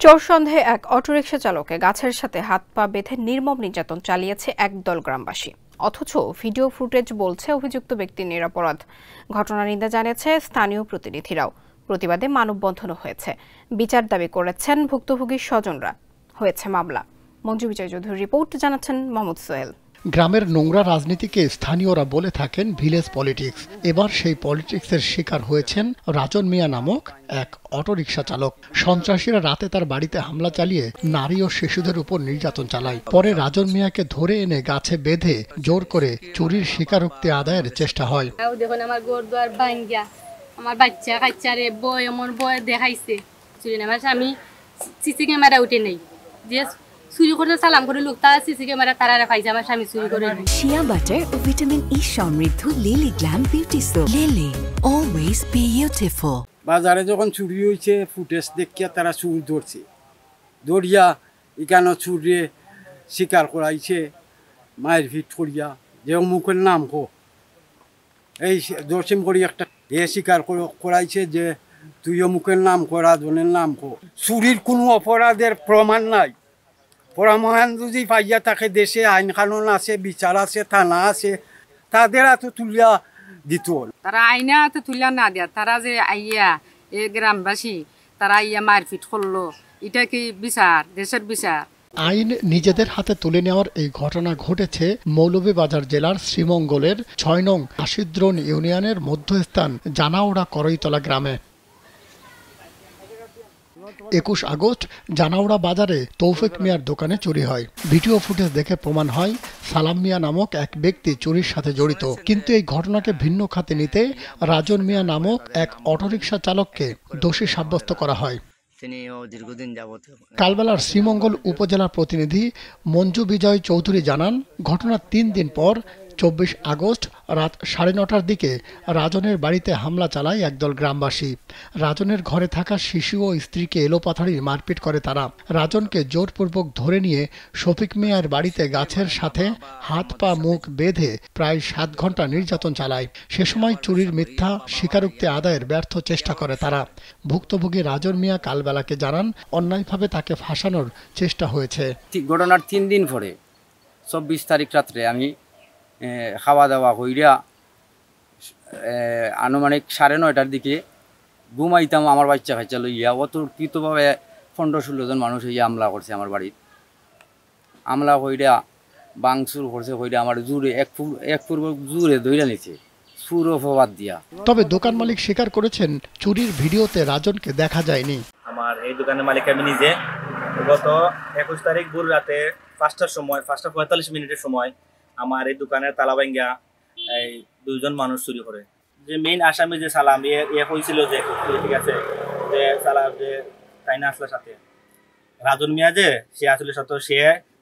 চোর সন্দেহে এক অটোরিকশা চালককে গাছের সাথে হাত পা বেঁধে নির্মম নির্যাতন চালিয়েছে একদল গ্রামবাসী। অথচ ভিডিও ফুটেজ বলছে অভিযুক্ত ব্যক্তি নিরপরাধ। ঘটনার নিন্দা জানিয়েছে স্থানীয় প্রতিনিধিরাও। প্রতিবাদে মানববন্ধনও হয়েছে। বিচার দাবি করেছেন ভুক্তভোগীর স্বজনরা। হয়েছে মামলা। মঞ্জু বিজয় চৌধুরীর রিপোর্ট, জানাচ্ছেন মোহাম্মদ সোহেল। গ্রামের নোংরা রাজনীতিকে স্থানীয়রা বলে থাকেন ভিলেজ পলিটিক্স। এবার সেই পলিটিক্সের শিকার হয়েছেন রাজন মিয়া নামক এক অটোরিকশা চালক। সন্ত্রাসীরা রাতে তার বাড়িতে হামলা চালিয়ে নারী ও শিশুদের উপর নির্যাতন চালায়। পরে রাজন মিয়াকে ধরে এনে গাছে বেঁধে জোর করে চুরির স্বীকারোক্তি আদায়ের চেষ্টা হয়। দেখুন আমার ঘর দুয়ার ভাঙ্গিয়া আমার বাচ্চা কাচ্চারে বই আমার বই দেখাইছে চুরি নামার আমি সিসি ক্যামেরা উঠে নেই যে চুরি করতে সালাম করে লোক তারা সিসি ক্যামেরা তারা পাইছে আমার স্বামী চুরি করে। শিয়া বাটার ও ভিটামিন ই সমৃদ্ধ lily glam beauty soap. Lily always beautiful. বাজারে যখন চুরি হয়েছে ফুটেজ দেখিয়া তারা চুর ধরছে, ধরিয়া এখানে চুরিয়ে শিকার করাইছে মায়ের ভিট করিয়া যে মুখের নাম কো এই দর্শন করি একটা এ শিকার করাইছে যে তুইও মুখের নাম কো রাজনের নাম কো। চুরির কোনো অপরাধের প্রমাণ নাই। প্রমাণ যদি পাইয়া থাকে দেশে আইন কানুন আছে, বিচার আছে, থানা আছে, তাদের এত তুলিয়া দিত। তারা আইনা তো তুলিয়া না দেয়া, তারা যে আইয়া এ গ্রামবাসী তারা আইয়া মারপিট করলো, এটা কি বিচার? দেশের বিচার? আইন নিজেদের হাতে তুলে নেওয়ার এই ঘটনা ঘটেছে মৌলভীবাজার জেলার শ্রীমঙ্গলের ৬ নং আশিদ্রন ইউনিয়নের মধ্যস্থান জানাওড়া করইতলা গ্রামে। ২১ আগস্ট জানাওড়া বাজারে তৌফিক মিয়ার দোকানে চুরি হয়। ভিডিও ফুটেজ দেখে প্রমাণ হয় সালাম মিয়া নামক এক ব্যক্তি চুরির সাথে জড়িত। কিন্তু এই ঘটনাকে ভিন্ন খাতে নিতে রাজন মিয়া নামক এক অটোরিকশা চালককে দোষী সাব্যস্ত করা হয়। কালবেলার শ্রীমঙ্গল উপজেলার প্রতিনিধি মঞ্জু বিজয় চৌধুরী জানান, ঘটনার ৩ দিন পর ২৪ আগস্ট রাত ৯:৩০টার দিকে রাজনের বাড়িতে হামলা চালায় একদল গ্রামবাসী। রাজনের ঘরে থাকা শিশু ও স্ত্রীকে এলোপাথাড়ি মারপিট করে তারা। রাজনকে জোরপূর্বক ধরে নিয়ে শফিক মিয়ার বাড়িতে গাছের সাথে হাত পা মুখ বেঁধে প্রায় ৭ ঘন্টা নির্যাতন চালায়। সে সময় চুরির মিথ্যা স্বীকারোক্তি আদায়ের ব্যর্থ চেষ্টা করে তারা। ভুক্তভোগী রাজন মিয়া কালবেলাকে জানান, অন্যায়ভাবে তাকে ফাঁসানোর চেষ্টা হয়েছে। ঘটনার ৩ দিন পরে ২৪ তারিখ রাত্রে আমি খাওয়া দাওয়া কইরা আনুমানিক ৯:৩০টার দিকে ঘুমাইতাম। আমার বাচ্চা কাচ্চা লইয়া অতর্কিতভাবে ১৫-১৬ জন মানুষ হইয়া হামলা করছে আমার বাড়ির। হামলা কইরা বাংচুর করছে, কইরা আমার জোরে এক পূর্ব জোরে ধইরা নিছে সুর অপবাদ দিয়া। তবে দোকান মালিক স্বীকার করেছেন, চুরির ভিডিওতে রাজনকে দেখা যায়নি। আমার এই দোকানের মালিক আমি নিজে। গত ২১ তারিখ ভোর রাতে ৫:৪৫ সময় আমার এই দোকানের তালা ভাঙ্গা এই ২ জন মানুষ চুরি করে। যে মেইন আসামি যে সালাম এ হয়েছিল যে ঠিক আছে যে সালাম যে তাই না আসলে সাথে রাজন মিয়া যে সে আসলে সাথে সে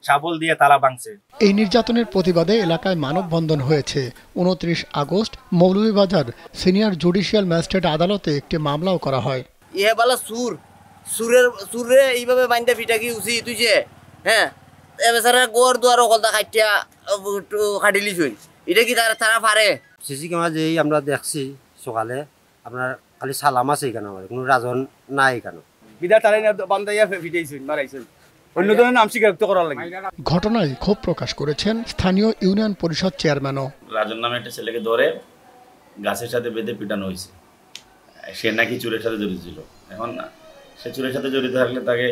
সাবল দিয়ে তালা ভাঙছে। এই নির্যাতনের প্রতিবাদে এলাকায় মানববন্ধন হয়েছে। ২৯ August Moulvibazar senior judicial magistrate আদালতে একটি মামলাও করা হয়। ইহে বালা সুরে এইভাবে বাইন্দা ফিটা কি উচিত তুইছে? হ্যাঁ, এবেসারা গোর দুয়ার কলতা খাইটিয়া খাটিলি শুই, এটা কি তারা পারে? সিসি ক্যামেরা যেই আমরা দেখছি সকালে, আপনার খালি সালাম আছে এখানে, আমার কোনো রাজন নাই এখানে। বিদা তারাই বান্দাইয়া ফিটাইছেন মারাইছেন, অন্য ধরনের নাম স্বীকারোক্তি করার লাগে। ঘটনায় ক্ষোভ প্রকাশ করেছেন স্থানীয় ইউনিয়ন পরিষদ চেয়ারম্যানও। রাজন নামে একটা ছেলেকে ধরে গাছের সাথে বেঁধে পিটানো হয়েছে। সে নাকি চুরের সাথে জড়িত ছিল। এখন সে চুরের সাথে জড়িত থাকলে তাকে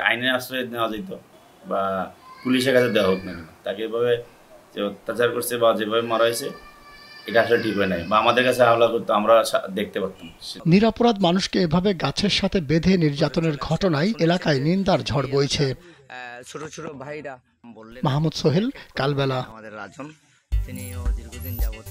আইনের আশ্রয় নেওয়া যেত বা পুলিশের কাছে দেওয়া হোক না, তাকে এভাবে যে অত্যাচার করছে বা যেভাবে মারা হয়েছে এটা আসলে ঠিক হয় নাই, বা আমাদের কাছে হামলা করতো আমরা দেখতে পারতাম। নিরপরাধ মানুষকে এভাবে গাছের সাথে বেঁধে নির্যাতনের ঘটনায় এলাকায় নিন্দার ঝড় বইছে। ছোট ছোট ভাইরা বললেন। মাহমুদ সোহেল, কালবেলা। আমাদের রাজন, তিনিও দীর্ঘদিন যাবত